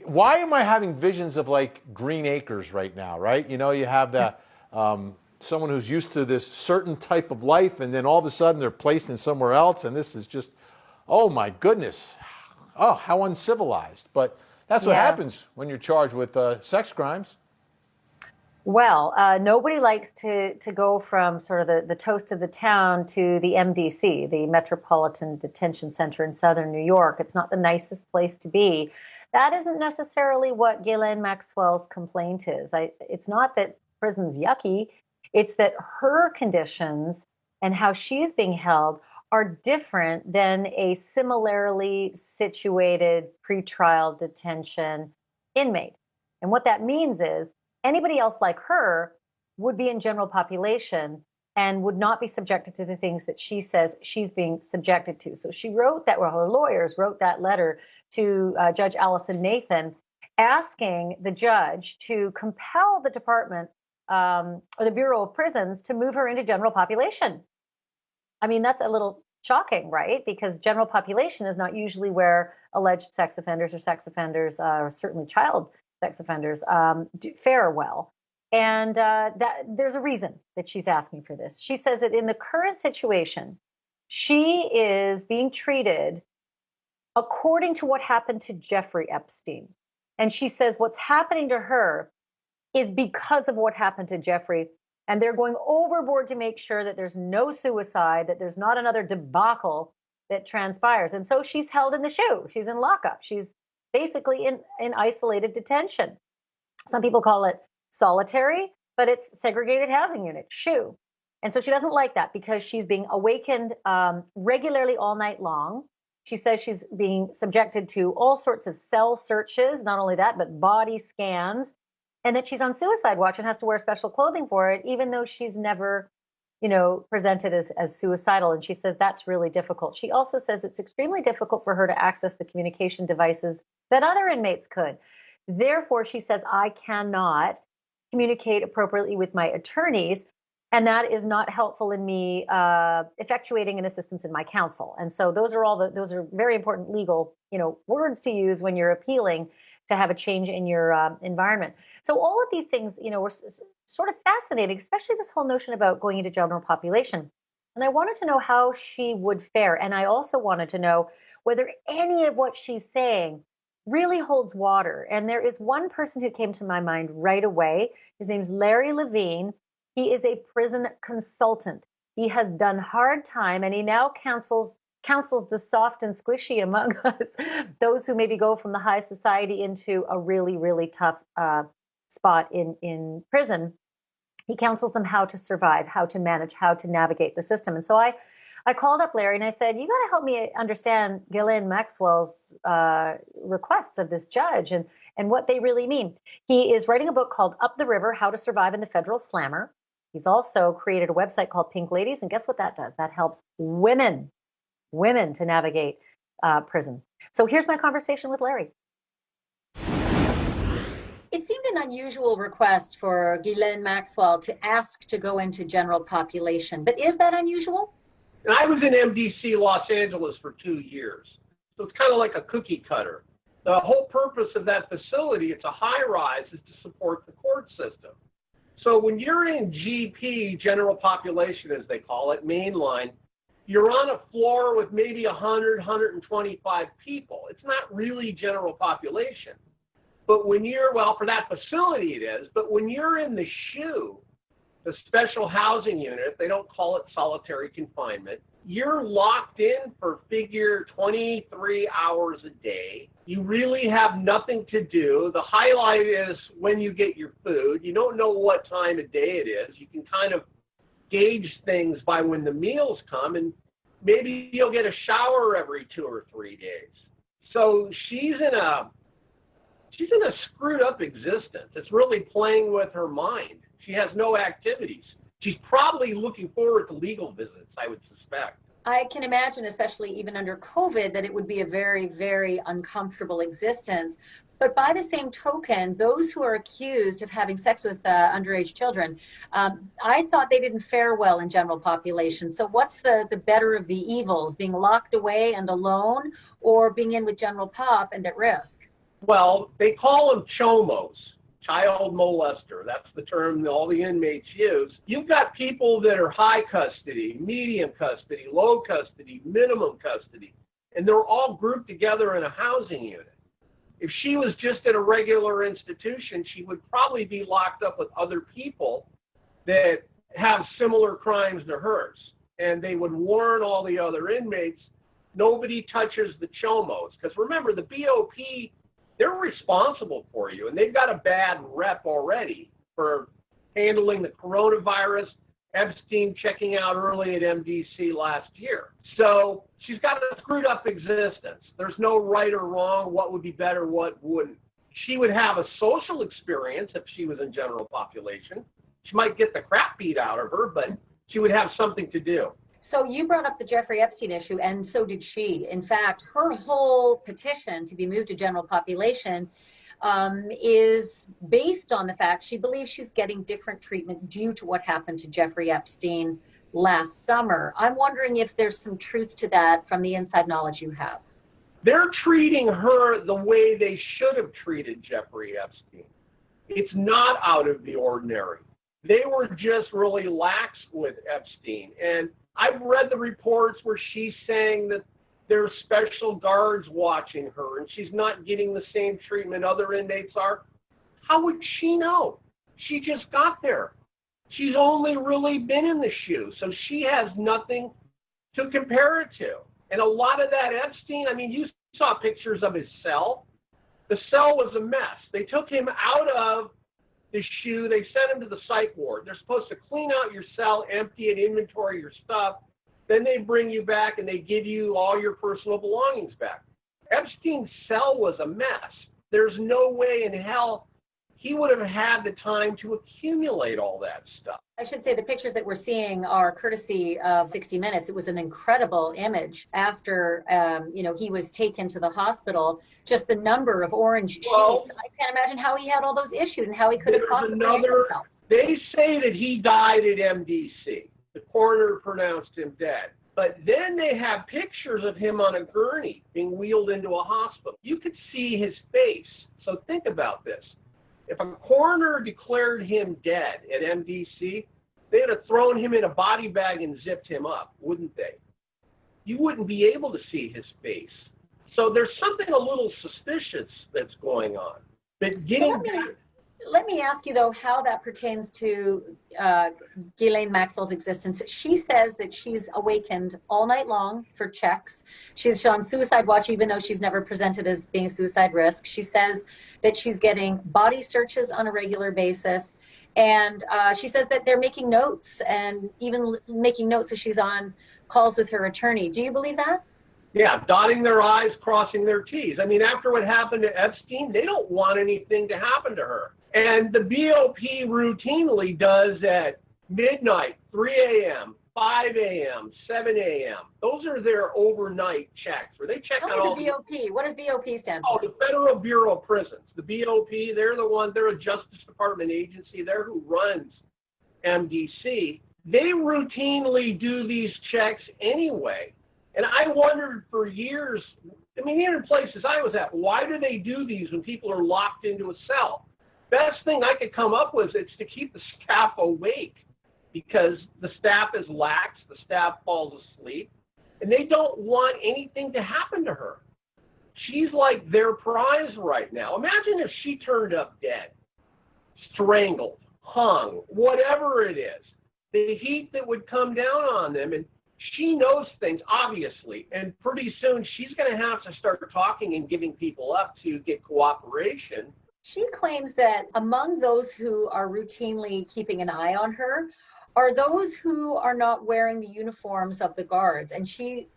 Why am I having visions of like Green Acres right now, right? You know, you have that someone who's used to this certain type of life, and then all of a sudden they're placed in somewhere else, and this is just, oh my goodness, oh, how uncivilized. But that's what happens when you're charged with sex crimes. Well, nobody likes to go from sort of the toast of the town to the MDC, the Metropolitan Detention Center in Southern New York. It's not the nicest place to be. That isn't necessarily what Ghislaine Maxwell's complaint is. It's not that prison's yucky. It's that her conditions and how she's being held are different than a similarly situated pretrial detention inmate. And what that means is anybody else like her would be in general population and would not be subjected to the things that she says she's being subjected to. So she wrote that, well, her lawyers wrote that letter to Judge Allison Nathan, asking the judge to compel the department or the Bureau of Prisons to move her into general population. I mean, that's a little shocking, right? Because general population is not usually where alleged sex offenders, or certainly child sex offenders, fare well. And that there's a reason that she's asking for this. She says that in the current situation, she is being treated according to what happened to Jeffrey Epstein. And she says what's happening to her is because of what happened to Jeffrey. And they're going overboard to make sure that there's no suicide, that there's not another debacle that transpires. And so she's held in the shoe. She's in lockup. She's basically in isolated detention. Some people call it solitary, but it's segregated housing unit, SHU. And so she doesn't like that because she's being awakened regularly all night long. She says she's being subjected to all sorts of cell searches, not only that, but body scans, and that she's on suicide watch and has to wear special clothing for it, even though she's never, presented as suicidal. And she says that's really difficult. She also says it's extremely difficult for her to access the communication devices that other inmates could. Therefore, she says, I cannot communicate appropriately with my attorneys, and that is not helpful in me effectuating an assistance in my counsel. And so those are very important legal, words to use when you're appealing to have a change in your environment. So all of these things, were sort of fascinating, especially this whole notion about going into general population. And I wanted to know how she would fare. And I also wanted to know whether any of what she's saying really holds water. And there is one person who came to my mind right away. His name's Larry Levine. He is a prison consultant. He has done hard time, and he now counsels the soft and squishy among us, those who maybe go from the high society into a really, really tough spot in prison. He counsels them how to survive, how to manage, how to navigate the system. And so I called up Larry and I said, you got to help me understand Ghislaine Maxwell's requests of this judge and what they really mean. He is writing a book called Up the River, How to Survive in the Federal Slammer. He's also created a website called Pink Ladies. And guess what that does? That helps women to navigate prison. So here's my conversation with Larry. It seemed an unusual request for Ghislaine Maxwell to ask to go into general population, but is that unusual? And I was in MDC Los Angeles for 2 years. So it's kind of like a cookie cutter. The whole purpose of that facility, it's a high rise, is to support the court system. So when you're in GP, general population as they call it, mainline, you're on a floor with maybe 100, 125 people. It's not really general population. But when for that facility it is, but when you're in the SHU, the special housing unit, they don't call it solitary confinement, you're locked in for figure 23 hours a day. You really have nothing to do. The highlight is when you get your food. You don't know what time of day it is. You can kind of gauge things by when the meals come, and maybe you'll get a shower every 2 or 3 days. So she's in a screwed up existence. It's really playing with her mind. She has no activities. She's probably looking forward to legal visits, I would suspect. I can imagine, especially even under COVID, that it would be a very, very uncomfortable existence. But by the same token, those who are accused of having sex with underage children, I thought they didn't fare well in general population. So what's the better of the evils, being locked away and alone, or being in with general pop and at risk? Well, they call them Chomos, child molester. That's the term that all the inmates use. You've got people that are high custody, medium custody, low custody, minimum custody, and they're all grouped together in a housing unit. If she was just at a regular institution, she would probably be locked up with other people that have similar crimes to hers. And they would warn all the other inmates, nobody touches the Chomos. Because remember, the BOP, they're responsible for you, and they've got a bad rep already for handling the coronavirus, Epstein checking out early at MDC last year. So she's got a screwed up existence. There's no right or wrong, what would be better, what wouldn't. She would have a social experience if she was in general population. She might get the crap beat out of her, but she would have something to do. So you brought up the Jeffrey Epstein issue, and so did she. In fact, her whole petition to be moved to general population is based on the fact she believes she's getting different treatment due to what happened to Jeffrey Epstein last summer. I'm wondering if there's some truth to that from the inside knowledge you have. They're treating her the way they should have treated Jeffrey Epstein. It's not out of the ordinary. They were just really lax with Epstein. And I've read the reports where she's saying that there's special guards watching her and she's not getting the same treatment other inmates are. How would she know? She just got there. She's only really been in the shoe, so she has nothing to compare it to. And a lot of that Epstein, I mean, you saw pictures of his cell. The cell was a mess. They took him out of the shoe. They sent him to the psych ward. They're supposed to clean out your cell, empty it, inventory your stuff. Then they bring you back and they give you all your personal belongings back. Epstein's cell was a mess. There's no way in hell he would have had the time to accumulate all that stuff. I should say the pictures that we're seeing are courtesy of 60 Minutes. It was an incredible image after, he was taken to the hospital. Just the number of orange sheets. I can't imagine how he had all those issued and how he could have possibly hit himself. They say that he died at MDC. The coroner pronounced him dead. But then they have pictures of him on a gurney being wheeled into a hospital. You could see his face. So think about this. If a coroner declared him dead at MDC, they'd have thrown him in a body bag and zipped him up, wouldn't they? You wouldn't be able to see his face. So there's something a little suspicious that's going on. But let me ask you, though, how that pertains to Ghislaine Maxwell's existence. She says that she's awakened all night long for checks. She's on suicide watch, even though she's never presented as being a suicide risk. She says that she's getting body searches on a regular basis. And she says that they're making notes and even making notes as she's on calls with her attorney. Do you believe that? Yeah, dotting their I's, crossing their T's. I mean, after what happened to Epstein, they don't want anything to happen to her. And the BOP routinely does at midnight, 3 a.m., 5 a.m., 7 a.m. Those are their overnight checks where they check out all the BOP. What does BOP stand for? Oh, the Federal Bureau of Prisons. The BOP, they're the ones, they're a Justice Department agency. They're who runs MDC. They routinely do these checks anyway. And I wondered for years, I mean, even in places I was at, why do they do these when people are locked into a cell? Best thing I could come up with is to keep the staff awake because the staff is lax, the staff falls asleep, and they don't want anything to happen to her. She's like their prize right now. Imagine if she turned up dead, strangled, hung, whatever it is, the heat that would come down on them. And she knows things, obviously, and pretty soon she's going to have to start talking and giving people up to get cooperation. She claims that among those who are routinely keeping an eye on her are those who are not wearing the uniforms of the guards. And she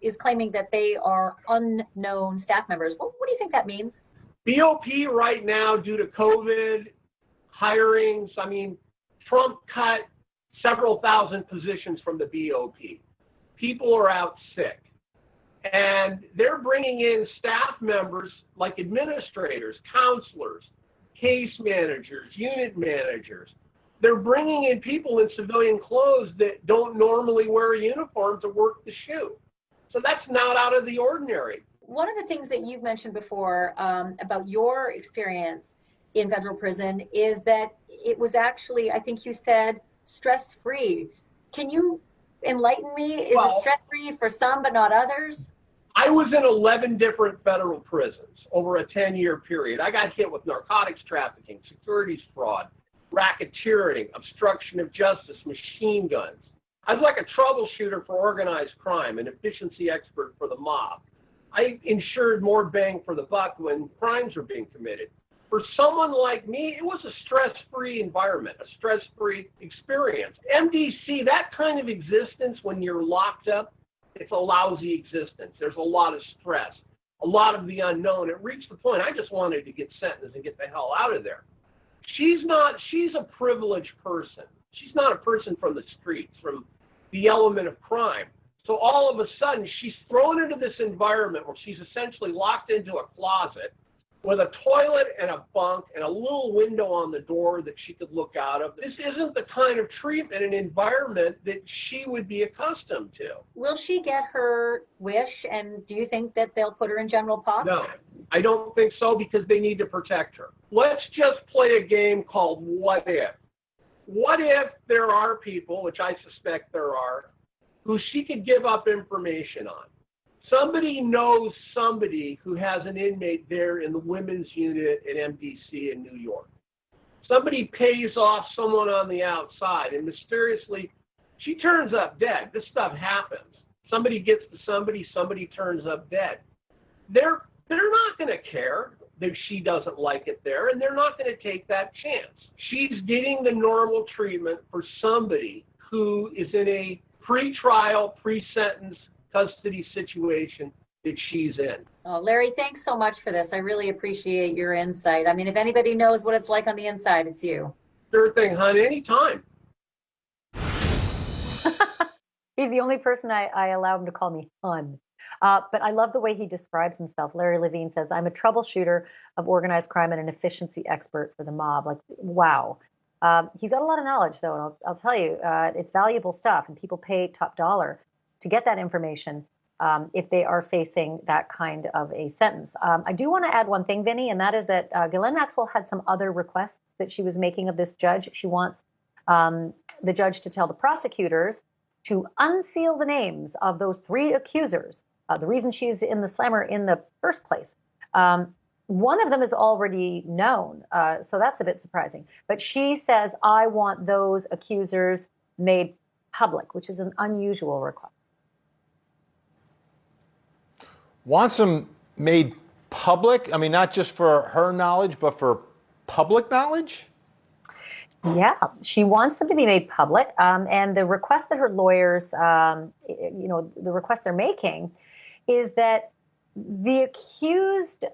is claiming that they are unknown staff members. What do you think that means? BOP right now, due to COVID, hirings, I mean, Trump cut several thousand positions from the BOP. People are out sick. And they're bringing in staff members like administrators, counselors, case managers, unit managers. They're bringing in people in civilian clothes that don't normally wear a uniform to work the shoe. So that's not out of the ordinary. one of the things that you've mentioned before about your experience in federal prison is that it was actually, I think you said, stress-free. Can you enlighten me? Is it stress-free for some but not others? I was in 11 different federal prisons over a 10-year period. I got hit with narcotics trafficking, securities fraud, racketeering, obstruction of justice, machine guns. I was like a troubleshooter for organized crime, an efficiency expert for the mob. I ensured more bang for the buck when crimes were being committed. For someone like me, it was a stress-free environment, a stress-free experience. MDC, that kind of existence when you're locked up, it's a lousy existence. There's a lot of stress, a lot of the unknown. It reached the point I just wanted to get sentenced and get the hell out of there. She's a privileged person. She's not a person from the streets, from the element of crime. So all of a sudden, she's thrown into this environment where she's essentially locked into a closet with a toilet and a bunk and a little window on the door that she could look out of. This isn't the kind of treatment and environment that she would be accustomed to. Will she get her wish, and do you think that they'll put her in general pop? No, I don't think so, because they need to protect her. Let's just play a game called What If. What if there are people, which I suspect there are, who she could give up information on? Somebody knows somebody who has an inmate there in the women's unit at MDC in New York. Somebody pays off someone on the outside, and mysteriously, she turns up dead. This stuff happens. Somebody gets to somebody, somebody turns up dead. They're not going to care that she doesn't like it there, and they're not going to take that chance. She's getting the normal treatment for somebody who is in a pre-trial, pre-sentence custody situation that she's in. Oh, Larry, thanks so much for this. I really appreciate your insight. I mean, if anybody knows what it's like on the inside, it's you. Sure thing, hon, anytime. He's the only person I allow him to call me hon. But I love the way he describes himself. Larry Levine says, I'm a troubleshooter of organized crime and an efficiency expert for the mob. Like, wow. He's got a lot of knowledge, though, and I'll tell you, it's valuable stuff, and people pay top dollar to get that information if they are facing that kind of a sentence. I do want to add one thing, Vinny, and that is that Ghislaine Maxwell had some other requests that she was making of this judge. She wants the judge to tell the prosecutors to unseal the names of those 3 accusers. The reason she's in the slammer in the first place. One of them is already known, so that's a bit surprising. But she says, I want those accusers made public, which is an unusual request. Wants them made public? I mean, not just for her knowledge, but for public knowledge? Yeah, she wants them to be made public. And the request that her lawyers, the request they're making is that the accused,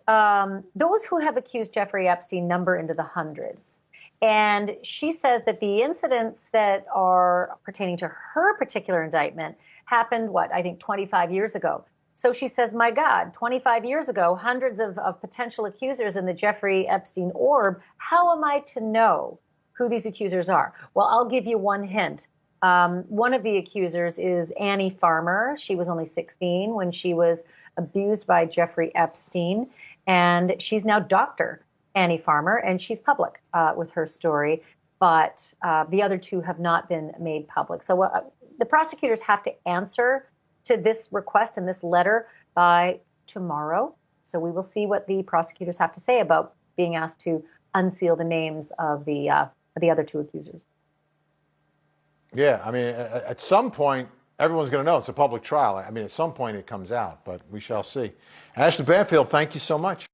those who have accused Jeffrey Epstein number into the hundreds. And she says that the incidents that are pertaining to her particular indictment happened, I think 25 years ago. So she says, my God, 25 years ago, hundreds of potential accusers in the Jeffrey Epstein orb. How am I to know who these accusers are? Well, I'll give you one hint. One of the accusers is Annie Farmer. She was only 16 when she was abused by Jeffrey Epstein. And she's now Dr. Annie Farmer, and she's public with her story. But the other 2 have not been made public. So the prosecutors have to answer to this request and this letter by tomorrow. So we will see what the prosecutors have to say about being asked to unseal the names of the other 2 accusers. Yeah, I mean, at some point, everyone's going to know it's a public trial. I mean, at some point it comes out, but we shall see. Ashleigh Banfield, thank you so much.